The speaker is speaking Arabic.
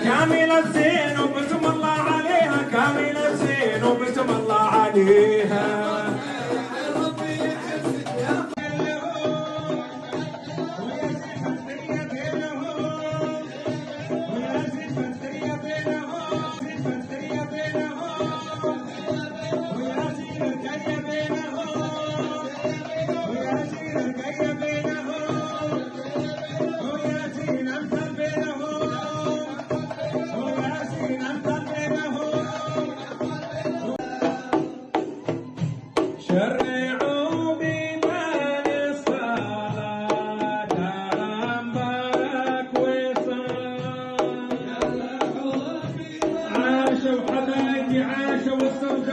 كاملة زين وبسم الله عليها، كاملة زين وبسم الله عليها. شرعوا بيمان الصلاة على مبارك وصال. عاشوا حبايبي عاشوا الصوت